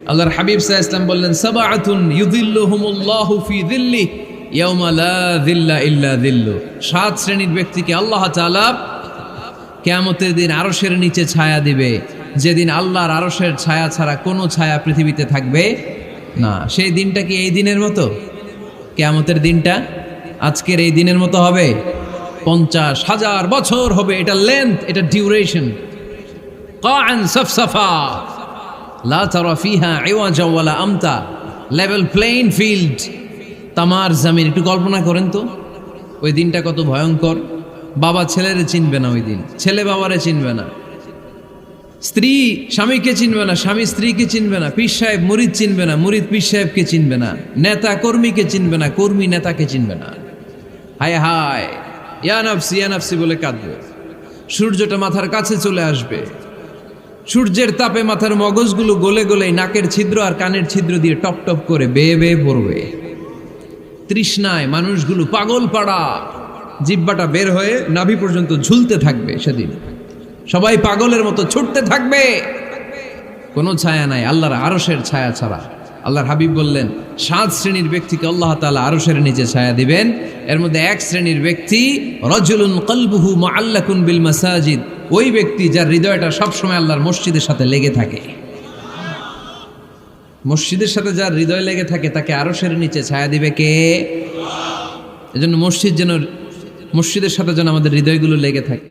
আল্লাহর হাবিব সাল্লাল্লাহু আলাইহি ওয়াসাল্লাম বললেন সাবআতুন ইউযিল্লুহুমুল্লাহু ফি যিল্লি ইয়াওমা লা যিল্লা ইল্লা যিল্লু। সাত শ্রেণীর ব্যক্তিকে আল্লাহ তাআলা কিয়ামতের দিন আরশের নিচে ছায়া দিবে, যেদিন আল্লাহর আরশের ছায়া ছাড়া কোনো ছায়া পৃথিবীতে থাকবে না। সেই দিনটা কি এই দিনের মতো? কিয়ামতের দিনটা আজকের এই দিনের মতো হবে? 50,000 বছর হবে। এটা লেন্থ, এটা ডিউরেশন। কাআন সাফসাফা লা তারা ফিহা ইওয়াজা ওয়ালা আমতা, লেভেল প্লেইং ফিল্ড, তামার জমিন। একটু কল্পনা করেন তো ওই দিনটা কত ভয়ঙ্কর। বাবা ছেলেরে চিনবে না ওই দিন, ছেলে বাবারে চিনবে না, স্ত্রী স্বামীকে চিনবে না, স্বামী স্ত্রীকে চিনবে না, পীর সাহেব মুরিদ চিনবে না, মুরিদ পীর সাহেবকে চিনবে না, নেতা কর্মীকে চিনবে না, কর্মী নেতাকে চিনবে না। হায় হায়, ইয়া নাফসি বলে কাঁদবে। সূর্যটা মাথার কাছে চলে আসবে, সূর্যের তাপে মাথার মগজগুলো গলে গলে নাকের ছিদ্র আর কানের ছিদ্র দিয়ে টপ টপ করে বেয়ে বেয়ে পড়বে। তৃষ্ণায় মানুষগুলো পাগল পাড়া, জিহ্বাটা বের হয়ে নাভি পর্যন্ত ঝুলতে থাকবে। সেদিন সবাই পাগলের মতো ছুটতে থাকবে, কোনো ছায়া নাই আল্লাহর আরশের ছায়া ছাড়া। আল্লাহর হাবিব বললেন 7 শ্রেণীর ব্যক্তিকে আল্লাহ তাআলা আরশের নিচে ছায়া দিবেন। এর মধ্যে 1 শ্রেণীর ব্যক্তি রাজুলুন কলবুহু মুআল্লাকুন বিল মাসাজিদ, ওই ব্যক্তি যার হৃদয়টা সবসময় আল্লাহর মসজিদের সাথে লেগে থাকে। মসজিদের সাথে যার হৃদয় লেগে থাকে তাকে আরশের নিচে ছায়া দিবে কে? এজন্য মসজিদের সাথে যেন আমাদের হৃদয়গুলো লেগে থাকে।